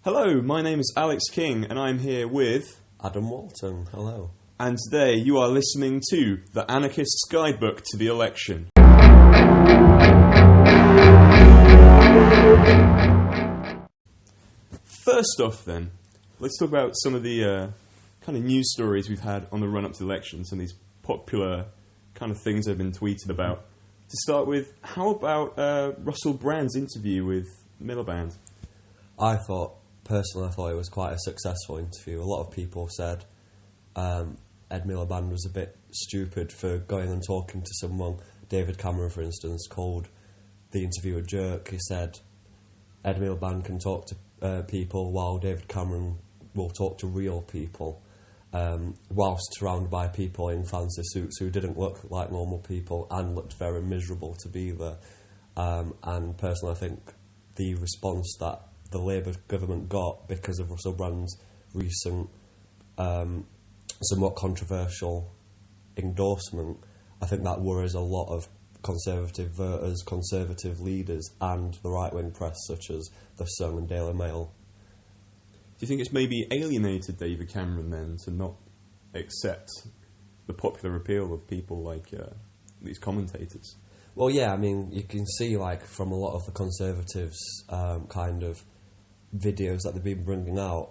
Hello, my name is Alex King and I'm here with... Adam Walton, hello. And today you are listening to the Anarchists Guidebook to the Election. First off then, let's talk about some of the kind of news stories we've had on the run-up to the elections and these popular kind of things that have been tweeted about. To start with, how about Russell Brand's interview with Miliband? I thought it was quite a successful interview. A lot of people said Ed Miliband was a bit stupid for going and talking to someone. David Cameron, for instance, called the interview a jerk. He said Ed Miliband can talk to people while David Cameron will talk to real people, whilst surrounded by people in fancy suits who didn't look like normal people and looked very miserable to be there. And personally, I think the response that the Labour government got because of Russell Brand's recent, somewhat controversial endorsement, I think that worries a lot of Conservative voters, Conservative leaders and the right-wing press such as The Sun and Daily Mail. Do you think it's maybe alienated David Cameron then to not accept the popular appeal of people like these commentators? Well, yeah, I mean, you can see, like, from a lot of the Conservatives' kind of videos that they've been bringing out,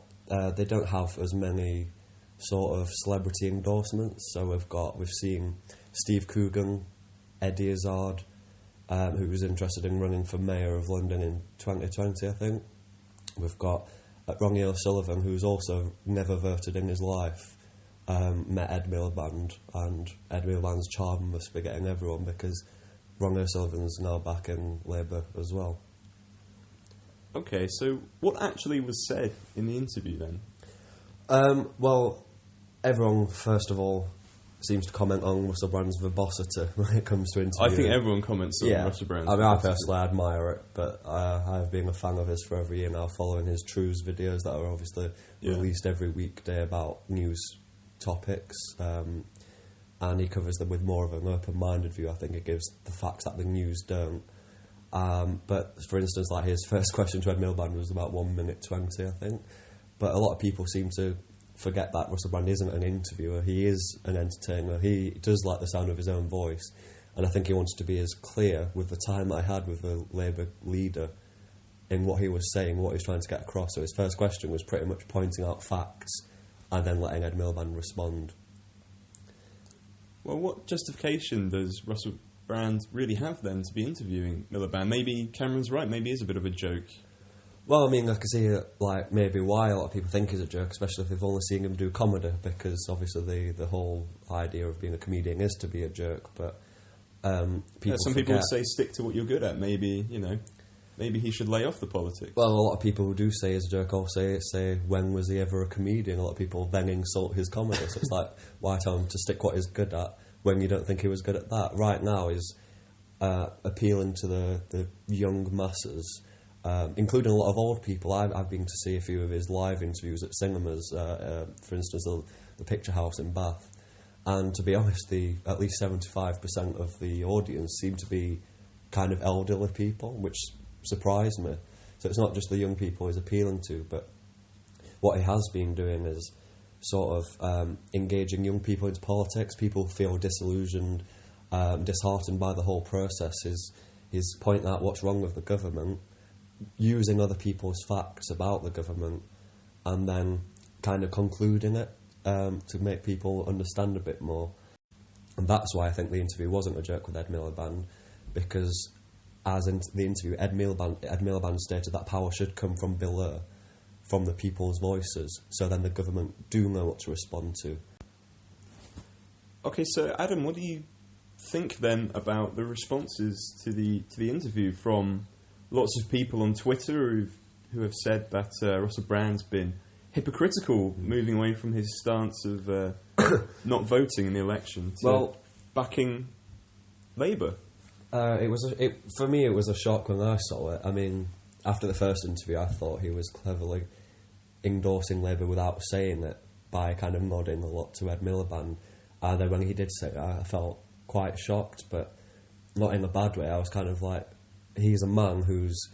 they don't have as many sort of celebrity endorsements. So we've seen Steve Coogan, Eddie Izzard, who was interested in running for Mayor of London in 2020, I think. We've got Ronnie O'Sullivan, who's also never voted in his life, met Ed Miliband, and Ed Miliband's charm must be getting everyone because Ronnie O'Sullivan's now back in Labour as well. Okay, so what actually was said in the interview then? Well, everyone, first of all, seems to comment on Russell Brand's verbosity when it comes to interviewing. I think everyone comments on Russell Brand's verbosity. I personally verbosity. admire it, but I've been a fan of his for over a year now, following his Truths videos that are obviously released every weekday about news topics, and he covers them with more of an open-minded view. I think it gives the facts that the news don't. But for instance, like his first question to Ed Miliband was about 1 minute 20, I think. But a lot of people seem to forget that Russell Brand isn't an interviewer. He is an entertainer. He does like the sound of his own voice, and I think he wanted to be as clear with the time I had with the Labour leader in what he was saying, what he was trying to get across. So his first question was pretty much pointing out facts and then letting Ed Miliband respond. Well, what justification does Russell Brand really have then to be interviewing Miliband? Maybe Cameron's right, maybe it's a bit of a joke. Well, I mean, I can see like maybe why a lot of people think he's a joke, especially if they've only seen him do comedy, because obviously the whole idea of being a comedian is to be a jerk. But some people would say stick to what you're good at. Maybe maybe he should lay off the politics. Well, a lot of people who do say he's a jerk also say when was he ever a comedian? A lot of people then insult his comedy. So it's like, why tell him to stick what he's good at when you don't think he was good at that? Right now he's appealing to the young masses, including a lot of old people. I've been to see a few of his live interviews at cinemas, for instance, the Picture House in Bath. And to be honest, at least 75% of the audience seem to be kind of elderly people, which surprised me. So it's not just the young people he's appealing to, but what he has been doing is sort of engaging young people into politics. People feel disillusioned, disheartened by the whole process. He's pointing out what's wrong with the government, using other people's facts about the government, and then kind of concluding it to make people understand a bit more. And that's why I think the interview wasn't a joke with Ed Miliband, because as in the interview, Ed Miliband stated that power should come from below, from the people's voices, so then the government do know what to respond to. Okay, so Adam, what do you think then about the responses to the interview from lots of people on Twitter who have said that Russell Brand's been hypocritical, moving away from his stance of not voting in the election to backing Labour? For me, it was a shock when I saw it. I mean, after the first interview, I thought he was cleverly endorsing Labour without saying it by kind of nodding a lot to Ed Miliband. And then when he did say it, I felt quite shocked, but not in a bad way. I was kind of like, he's a man who's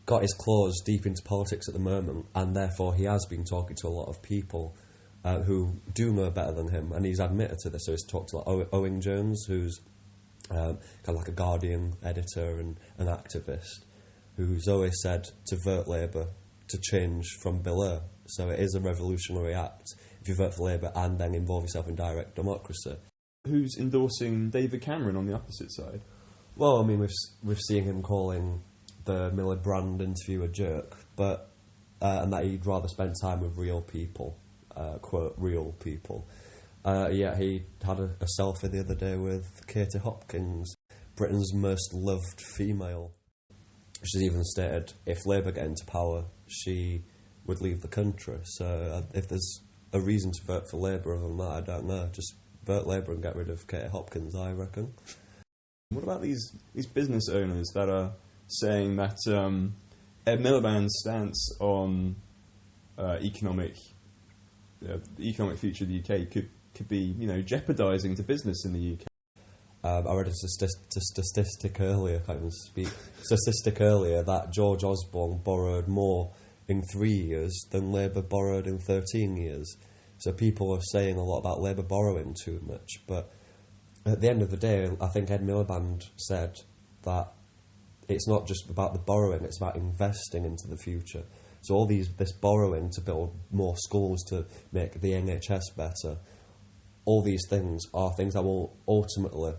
got his claws deep into politics at the moment, and therefore he has been talking to a lot of people who do know better than him, and he's admitted to this. So he's talked to like Owen Jones, who's kind of like a Guardian editor and an activist, who's always said to vote Labour to change from below. So it is a revolutionary act if you vote for Labour and then involve yourself in direct democracy. Who's endorsing David Cameron on the opposite side? Well, I mean, we've seen him calling the Miliband interview a joke, but and that he'd rather spend time with real people, quote, real people. Yet he had a selfie the other day with Katie Hopkins, Britain's most loved female. She's even stated if Labour get into power, she would leave the country. So if there's a reason to vote for Labour other than that, I don't know. Just vote Labour and get rid of Katie Hopkins, I reckon. What about these business owners that are saying that Ed Miliband's stance on the economic future of the UK could be, jeopardising to business in the UK? I read a statistic earlier, that George Osborne borrowed more in 3 years than Labour borrowed in 13 years. So people are saying a lot about Labour borrowing too much, but at the end of the day, I think Ed Miliband said that it's not just about the borrowing, it's about investing into the future. So all this borrowing to build more schools, to make the NHS better, all these things are things that will ultimately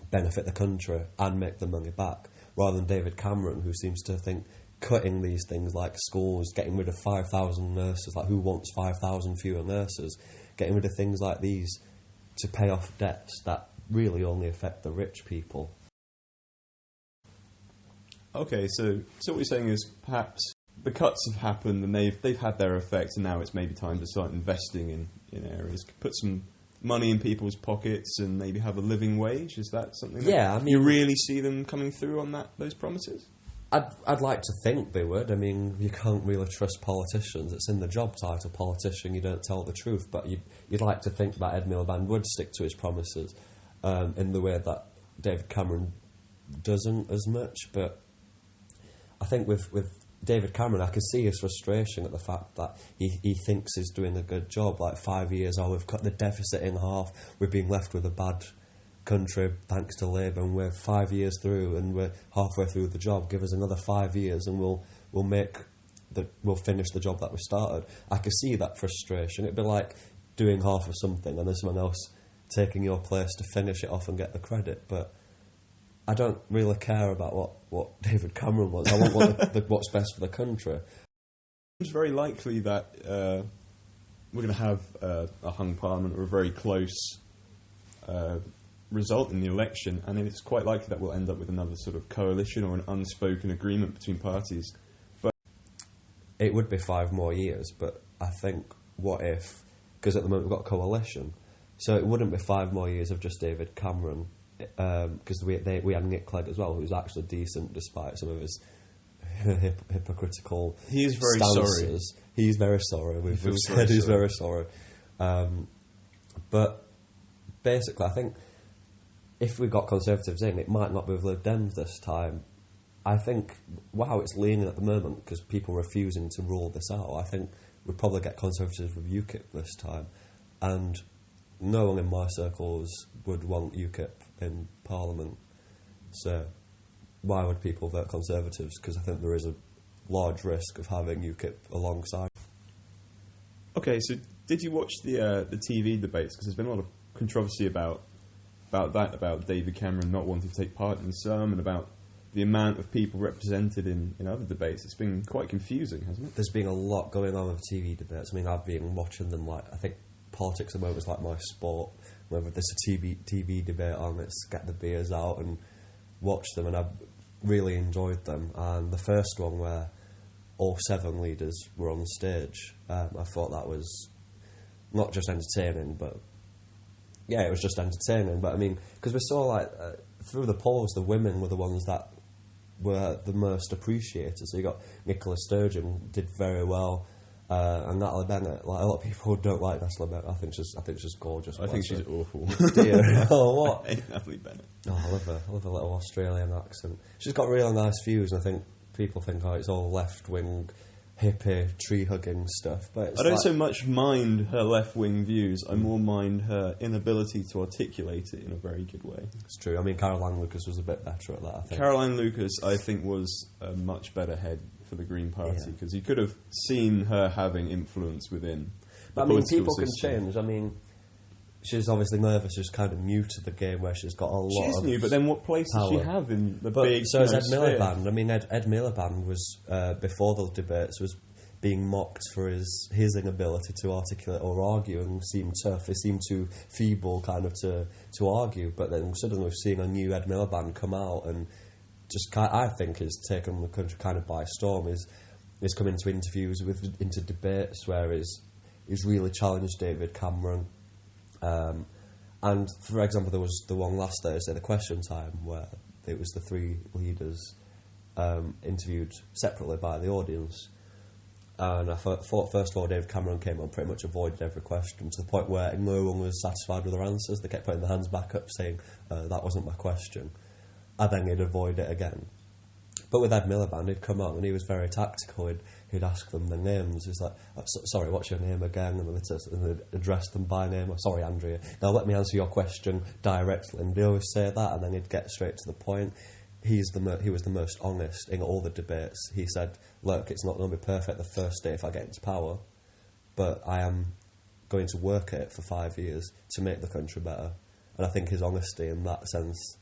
benefit the country and make the money back, rather than David Cameron, who seems to think cutting these things like schools, getting rid of 5,000 nurses, like who wants 5,000 fewer nurses, getting rid of things like these to pay off debts that really only affect the rich people. Okay, so what you're saying is perhaps the cuts have happened and they've had their effect, and now it's maybe time to start investing in areas, put some money in people's pockets and maybe have a living wage. Is that something that you really see them coming through on those promises? I'd like to think they would. I mean, you can't really trust politicians. It's in the job title, politician, you don't tell the truth, but you'd like to think that Ed Miliband would stick to his promises in the way that David Cameron doesn't as much. But I think with David Cameron, I can see his frustration at the fact that he thinks he's doing a good job. Like 5 years, we've cut the deficit in half, we're being left with a bad country thanks to Labour, and we're 5 years through and we're halfway through the job. Give us another 5 years and we'll finish the job that we started. I can see that frustration. It'd be like doing half of something and there's someone else taking your place to finish it off and get the credit. But I don't really care about what David Cameron wants. I want what's best for the country. It's very likely that we're going to have a hung parliament or a very close result in the election, and it's quite likely that we'll end up with another sort of coalition or an unspoken agreement between parties. But it would be 5 more years, but I think what if, because at the moment we've got a coalition, so it wouldn't be 5 more years of just David Cameron, because we had Nick Clegg as well, who's actually decent despite some of his hypocritical he is very stances. Sorry. He's very sorry. We've said he's very sorry. But basically, I think if we got Conservatives in, it might not be with Lib Dems this time. I think, it's leaning at the moment because people are refusing to rule this out. I think we'd probably get Conservatives with UKIP this time. And no one in my circles would want UKIP in Parliament. So why would people vote Conservatives? Because I think there is a large risk of having UKIP alongside. Okay, so did you watch the TV debates? Because there's been a lot of controversy about David Cameron not wanting to take part in some, and about the amount of people represented in other debates. It's been quite confusing, hasn't it? There's been a lot going on with TV debates. I mean, I've been watching them, I think politics at the moment is like my sport. Whenever there's a TV debate on, it's get the beers out and watch them, and I've really enjoyed them. And the first one where all 7 leaders were on stage, I thought that was not just entertaining, but it was just entertaining. But I mean, because we saw through the polls, the women were the ones that were the most appreciated. So you got Nicola Sturgeon did very well, and Natalie Bennett. A lot of people don't like Natalie Bennett. I think she's gorgeous. I think she's awful. Dear, what? I hate Natalie Bennett. Oh, I love her little Australian accent. She's got really nice views, and I think people think, oh, it's all left-wing, hippie, tree-hugging stuff. But it's I don't so much mind her left-wing views, I more mind her inability to articulate it in a very good way. It's true. I mean, Caroline Lucas was a bit better at that, I think. Caroline Lucas, I think, was a much better head for the Green Party, because you could have seen her having influence within the I mean, political people system. can change. I mean, she's obviously nervous. She's kind of new to the game where she's got a lot She is of new, but then what place does she power. have in the But big so is Ed sphere? Miliband. I mean, Ed Miliband was, before the debates, was being mocked for his inability to articulate or argue and seemed tough. He seemed too feeble kind of to argue. But then suddenly we've seen a new Ed Miliband come out and just, I think, has taken the country kind of by storm. He's come into interviews, into debates where he's really challenged David Cameron. And, for example, there was the one last Thursday, the question time, where it was the three leaders interviewed separately by the audience. And I thought, first of all, David Cameron came on, pretty much avoided every question, to the point where no one was satisfied with their answers. They kept putting their hands back up, saying, that wasn't my question. And then he'd avoid it again. But with Ed Miliband, he'd come on and he was very tactical. He'd ask them their names. He's like, sorry, what's your name again? And they'd address them by name. Oh, sorry, Andrea. Now let me answer your question directly. And they always say that, and then he'd get straight to the point. He was the most honest in all the debates. He said, look, it's not going to be perfect the first day if I get into power, but I am going to work at it for 5 years to make the country better. And I think his honesty in that sense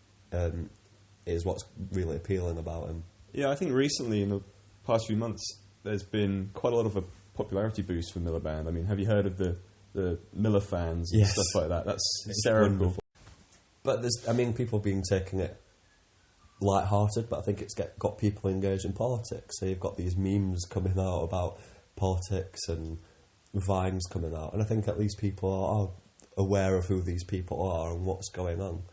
is what's really appealing about him. Yeah, I think recently, in the past few months, there's been quite a lot of a popularity boost for Miliband. I mean, have you heard of the Miller fans and Yes. stuff like that? That's hysterical. Wonderful. But people have been taking it light-hearted, but I think it's got people engaged in politics. So you've got these memes coming out about politics and vines coming out, and I think at least people are aware of who these people are and what's going on.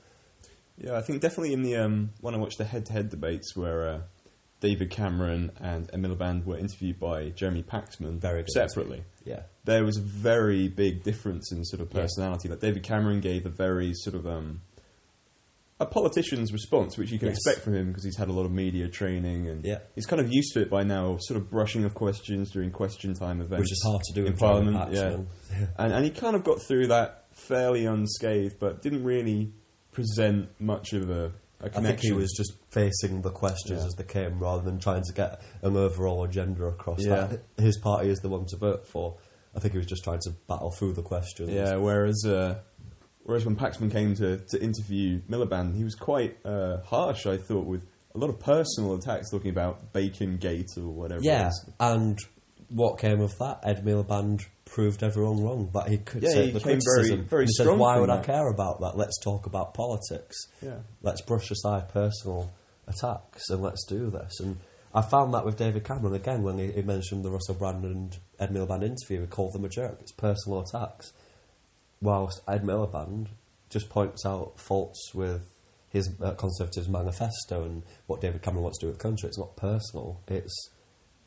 Yeah, I think definitely in the when I watched the head-to-head debates where David Cameron and Miliband were interviewed by Jeremy Paxman Very good separately. Yeah. There was a very big difference in sort of personality. Like David Cameron gave a very sort of a politician's response, which you can expect from him because he's had a lot of media training and he's kind of used to it by now, sort of brushing off questions during question time events, which is hard to do in Parliament. Yeah, and he kind of got through that fairly unscathed, but didn't really present much of a connection. I think he was just facing the questions as they came rather than trying to get an overall agenda across that his party is the one to vote for. I think he was just trying to battle through the questions. Yeah, whereas when Paxman came to interview Miliband, he was quite harsh, I thought, with a lot of personal attacks talking about Bacon Gate or whatever. Yeah, and what came of that? Ed Miliband proved everyone wrong, but he could take the criticism. Very he strong. Said, why would I care about that? Let's talk about politics. Yeah. Let's brush aside personal attacks and let's do this. And I found that with David Cameron again when he mentioned the Russell Brand and Ed Miliband interview. He called them a jerk. It's personal attacks. Whilst Ed Miliband just points out faults with his Conservatives' manifesto and what David Cameron wants to do with the country. It's not personal. It's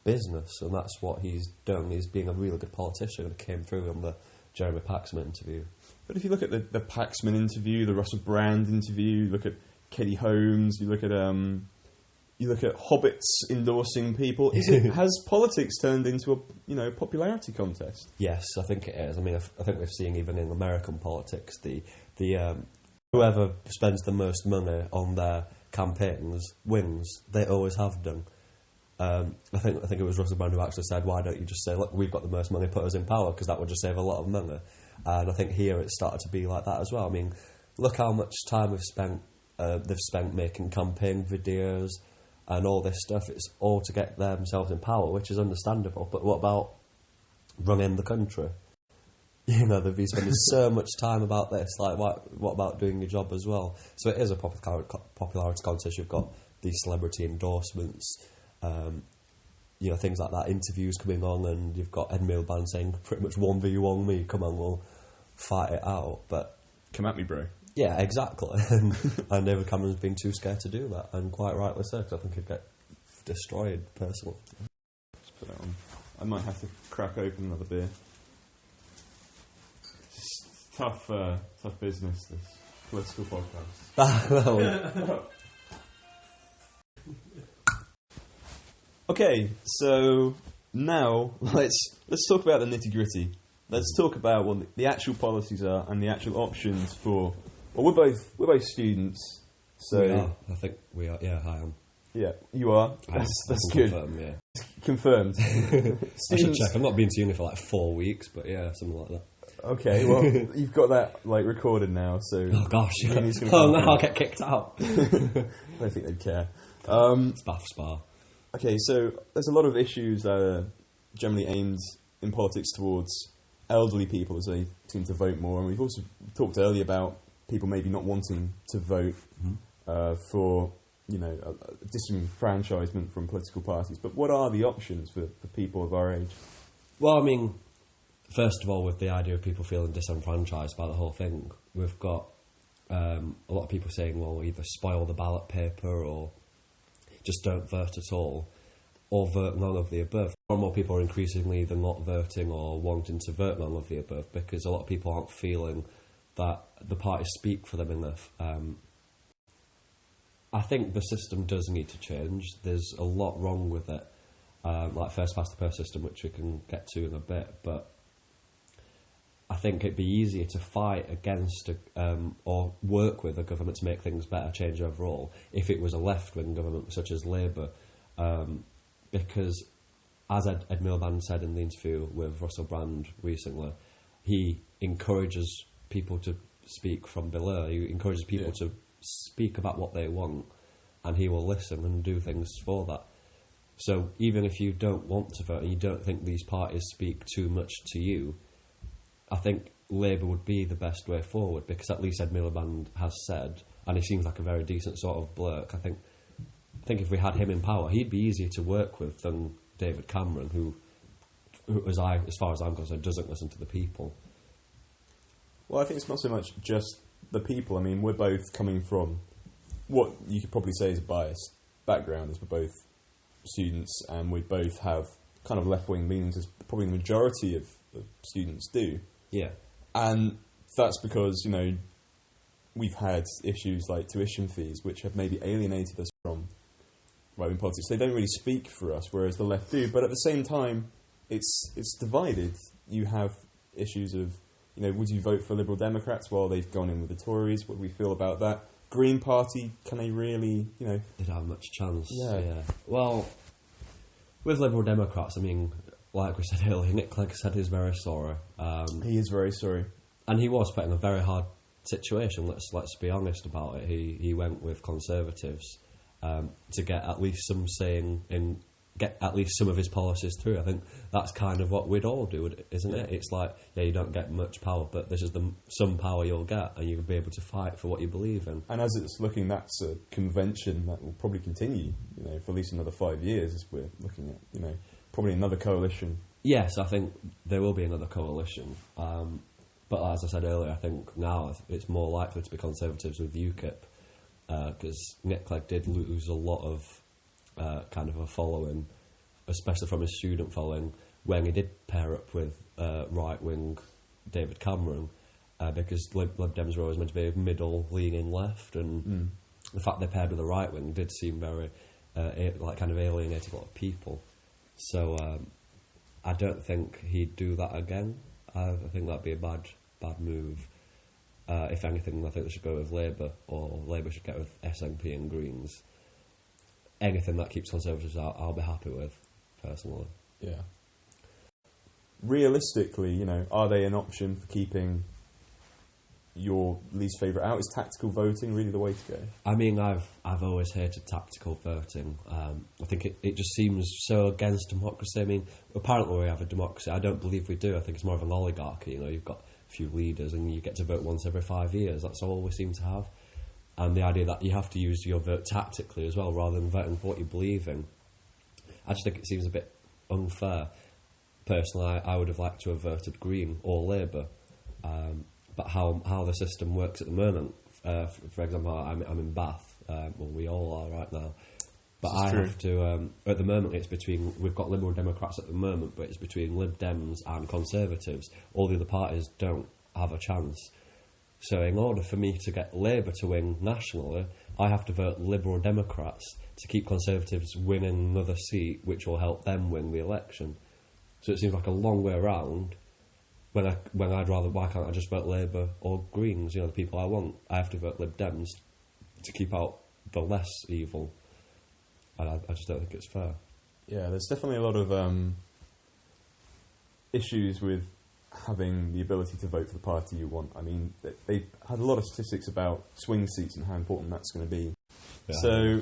business, and that's what he's done. He's being a really good politician, and it came through on the Jeremy Paxman interview. But if you look at the Paxman interview, the Russell Brand interview, you look at Katie Holmes, you look at hobbits endorsing people. Has politics turned into a popularity contest? Yes, I think it is. I mean, I think we've seen even in American politics the whoever spends the most money on their campaigns wins. They always have done. I think it was Russell Brand who actually said, why don't you just say, look, we've got the most money, put us in power, because that would just save a lot of money. And I think here it's started to be like that as well. I mean, look how much time they've spent making campaign videos and all this stuff. It's all to get themselves in power, which is understandable, but what about running the country? They've been spending so much time about this, like what about doing your job as well? So it is a popularity contest. You've got these celebrity endorsements, things like that, interviews coming on, and you've got Ed Miliband saying pretty much 1v1 me, come on, we'll fight it out. But come at me, bro. Yeah, exactly. And David Cameron's been too scared to do that, and quite rightly so, because I think he'd get destroyed personally. Let's put that on. I might have to crack open another beer. It's tough business, this political podcast. Okay, so now let's talk about the nitty-gritty. Let's talk about what the actual policies are and the actual options for. Well, we're both students, so We are. I think we are. Yeah, I am. yeah, you are. That's good. Confirm, yeah. Confirmed. I should check. I've not been to uni for like 4 weeks, but yeah, something like that. Okay, well, you've got that like recorded now, so. Oh gosh! Uni's gonna Oh come no, through. I'll get kicked out. I don't think they'd care. It's Bath Spa. Okay, so there's a lot of issues that are generally aimed in politics towards elderly people as they seem to vote more, and we've also talked earlier about people maybe not wanting to vote for, disenfranchisement from political parties. But what are the options for people of our age? Well, I mean, first of all, with the idea of people feeling disenfranchised by the whole thing, we've got a lot of people saying, well, either spoil the ballot paper or just don't vote at all, or vote none of the above. More and more people are increasingly either not voting or wanting to vote none of the above because a lot of people aren't feeling that the parties speak for them enough. I think the system does need to change. There's a lot wrong with it, like first past the post system, which we can get to in a bit, but I think it'd be easier to fight against or work with a government to make things better, change overall, if it was a left-wing government such as Labour. Because, as Ed Miliband said in the interview with Russell Brand recently, he encourages people to speak from below. He encourages people to speak about what they want, and he will listen and do things for that. So even if you don't want to vote and you don't think these parties speak too much to you, I think Labour would be the best way forward, because at least Ed Miliband has said, and he seems like a very decent sort of bloke, I think if we had him in power, he'd be easier to work with than David Cameron, who as far as I'm concerned, doesn't listen to the people. Well, I think it's not so much just the people. I mean, we're both coming from what you could probably say is a biased background, as we're both students, and we both have kind of left-wing leanings, as probably the majority of students do. Yeah. And that's because, we've had issues like tuition fees, which have maybe alienated us from right-wing politics. They don't really speak for us, whereas the left do. But at the same time, it's divided. You have issues of, would you vote for Liberal Democrats? Well, they've gone in with the Tories. What do we feel about that? Green Party, can they really, They don't have much chance. Yeah. Well, with Liberal Democrats, I mean, like we said earlier, Nick Clegg said he's very sorry. He is very sorry. And he was put in a very hard situation, let's be honest about it. He went with Conservatives to get at least some saying in, get at least some of his policies through. I think that's kind of what we'd all do, isn't it? It's like, you don't get much power, but this is some power you'll get, and you'll be able to fight for what you believe in. And as it's looking, that's a convention that will probably continue, for at least another 5 years, as we're looking at, probably another coalition. Yes, I think there will be another coalition. But as I said earlier, I think now it's more likely to be Conservatives with UKIP, because Nick Clegg did lose a lot of kind of a following, especially from his student following, when he did pair up with right-wing David Cameron, because Lib Dems were always meant to be a middle-leaning left, and the fact they paired with the right-wing did seem very, kind of alienated a lot of people. So I don't think he'd do that again. I think that'd be a bad move. If anything, I think they should go with Labour, or Labour should get with SNP and Greens. Anything that keeps Conservatives out, I'll be happy with, personally. Yeah. Realistically, are they an option for keeping your least favourite out? Is tactical voting really the way to go? I mean, I've always hated tactical voting. I think it just seems so against democracy. I mean, apparently we have a democracy. I don't believe we do. I think it's more of an oligarchy. You've got a few leaders and you get to vote once every 5 years. That's all we seem to have. And the idea that you have to use your vote tactically as well, rather than voting for what you believe in, I just think it seems a bit unfair. Personally, I would have liked to have voted Green or Labour. But how the system works at the moment, for example, I'm in Bath. Well, we all are right now. But I have to. At the moment, we've got Liberal Democrats at the moment, but it's between Lib Dems and Conservatives. All the other parties don't have a chance. So, in order for me to get Labour to win nationally, I have to vote Liberal Democrats to keep Conservatives winning another seat, which will help them win the election. So it seems like a long way around. When I'd rather, why can't I just vote Labour or Greens? You know, the people I want. I have to vote Lib Dems to keep out the less evil. And I just don't think it's fair. Yeah, there's definitely a lot of issues with having the ability to vote for the party you want. I mean, they had a lot of statistics about swing seats and how important that's going to be. Yeah. So,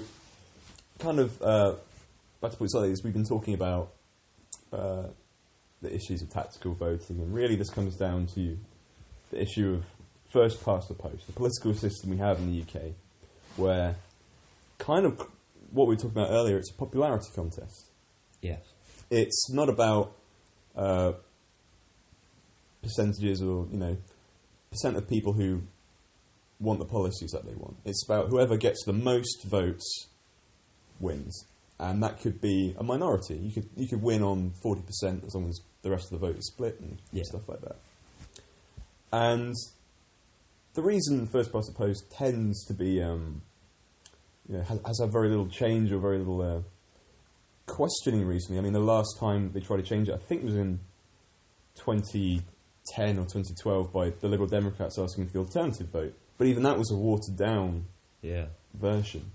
kind of, back to put it slightly, we've been talking about the issues of tactical voting, and really this comes down to the issue of first past the post, the political system we have in the UK, where kind of what we were talking about earlier, it's a popularity contest. Yes. It's not about percentages or, percent of people who want the policies that they want. It's about whoever gets the most votes wins. And that could be a minority. You could win on 40% as long as the rest of the vote is split and stuff like that. And the reason first past the post tends to be, has had very little change or very little questioning recently. I mean, the last time they tried to change it, I think, was in 2010 or 2012 by the Liberal Democrats asking for the alternative vote. But even that was a watered down version.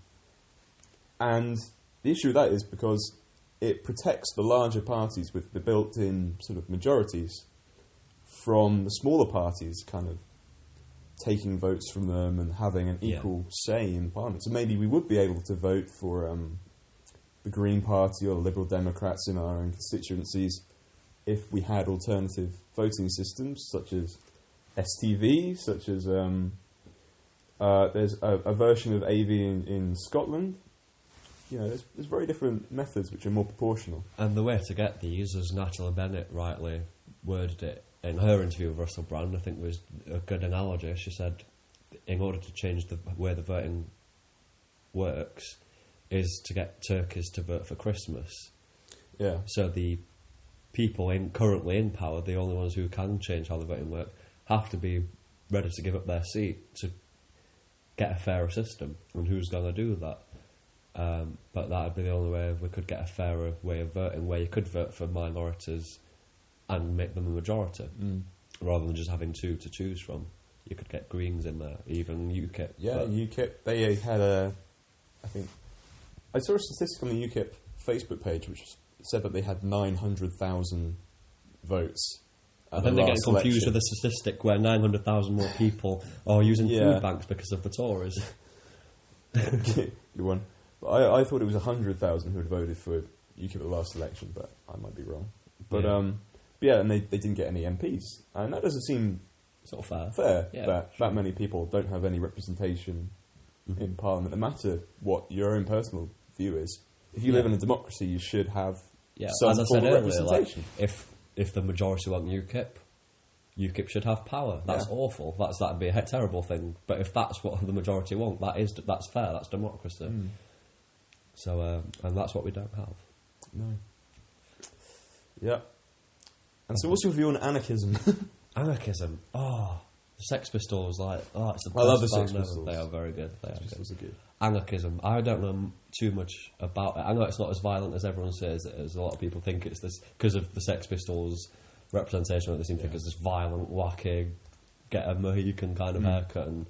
And the issue with that is because it protects the larger parties with the built-in sort of majorities from the smaller parties kind of taking votes from them and having an equal say in Parliament. So maybe we would be able to vote for the Green Party or the Liberal Democrats in our own constituencies if we had alternative voting systems, such as STV, such as there's a version of AV in Scotland. There's very different methods which are more proportional. And the way to get these, as Natalie Bennett rightly worded it in her interview with Russell Brand, I think was a good analogy. She said, in order to change the way the voting works, is to get Turkeys to vote for Christmas. Yeah. So the people currently in power, the only ones who can change how the voting works, have to be ready to give up their seat to get a fairer system. And who's going to do that? But that would be the only way we could get a fairer way of voting, where you could vote for minorities and make them a majority, rather than just having two to choose from. You could get Greens in there, even UKIP. Yeah, UKIP. They had I think, I saw a statistic on the UKIP Facebook page which said that they had 900,000 votes. I think they're getting confused with the statistic where 900,000 more people are using food banks because of the Tories. Good one. But I thought it was 100,000 who had voted for UKIP at the last election, but I might be wrong. But and they didn't get any MPs, and that doesn't seem sort of fair that many people don't have any representation in Parliament, no matter what your own personal view is. If you live in a democracy, you should have some as I form said of earlier, representation. If the majority want UKIP should have power. That's awful. That'd be a terrible thing. But if that's what the majority want, that's fair. That's democracy. So, and that's what we don't have. No. Yeah. And so, what's your view on anarchism? Anarchism. Oh, the Sex Pistols. It's the best. I love the band Sex ever. Pistols. They are very good. Sex Pistols are good. Anarchism. I don't know too much about it. I know it's not as violent as everyone says it is. A lot of people think it's this because of the Sex Pistols representation. They seem to think it's this violent, wacky, get a Mohican kind of haircut and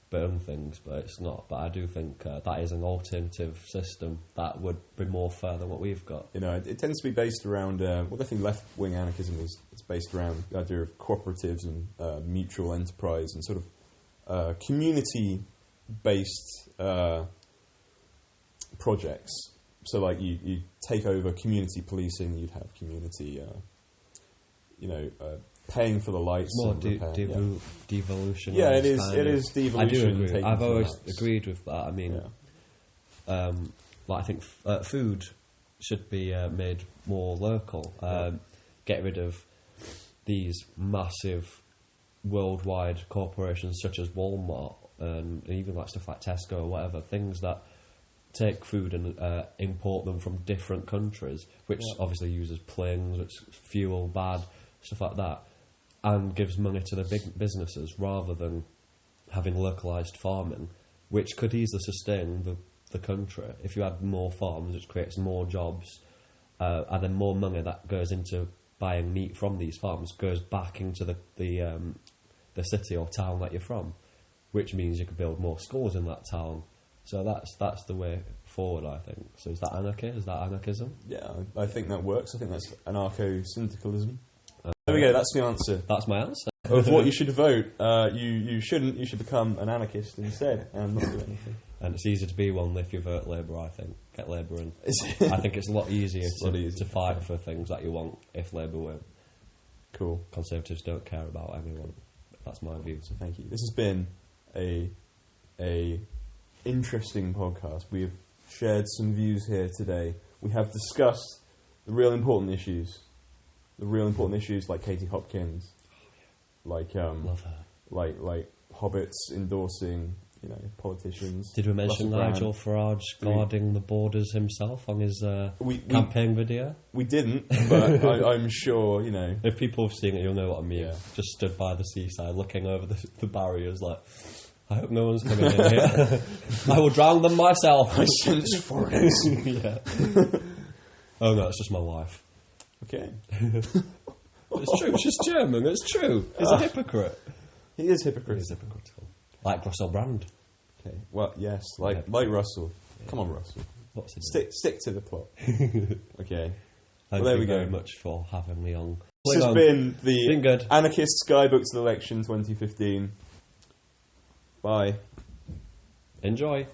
burn things, but it's not. But I do think that is an alternative system that would be more fair than what we've got. It tends to be based around, definitely left-wing anarchism it's based around the idea of cooperatives and mutual enterprise and sort of community-based projects. So, like, you take over community policing, you'd have community, paying for the lights. More devolution. Yeah, it is. It is devolution. I do agree. I've always agreed with that. I mean, I think food should be made more local. Get rid of these massive worldwide corporations such as Walmart and even like stuff like Tesco or whatever. Things that take food and import them from different countries, which obviously uses planes, which fuel bad, stuff like that. And gives money to the big businesses rather than having localised farming, which could easily sustain the country. If you had more farms, which creates more jobs, and then more money that goes into buying meat from these farms goes back into the city or town that you're from, which means you could build more schools in that town. So that's the way forward, I think. So is that anarchy? Is that anarchism? Yeah, I think that works. I think that's anarcho-syndicalism. There we go, that's the answer. That's my answer. Of what you should vote. You shouldn't. You should become an anarchist instead and not do anything. And it's easier to be one if you vote Labour, I think. Get Labour in. I think it's a lot easier to fight for things that you want if Labour win. Cool. Conservatives don't care about anyone. That's my view. So thank you. This has been a interesting podcast. We have shared some views here today. We have discussed the real important issues. The real important issues like Katie Hopkins, like Love her. like hobbits endorsing, politicians. Did we mention Nigel Farage guarding the borders himself on his campaign video? We didn't, but I'm sure, If people have seen it, you'll know what I mean. Yeah. Just stood by the seaside looking over the barriers like, I hope no one's coming in here. I will drown them myself. I sense foreigners. Yeah. Oh no, it's just my wife. Okay. It's true, she's German, it's true. He's a hypocrite. He is hypocritical. He's hypocritical. Like Russell Brand. Okay. Well, yes, like Russell. Yeah. Come on, Russell. What's his Stick to the plot. Okay. Thank there you we go. very much for having me on. This has been the been good. Anarchists Guidebook to the Election 2015. Bye. Enjoy.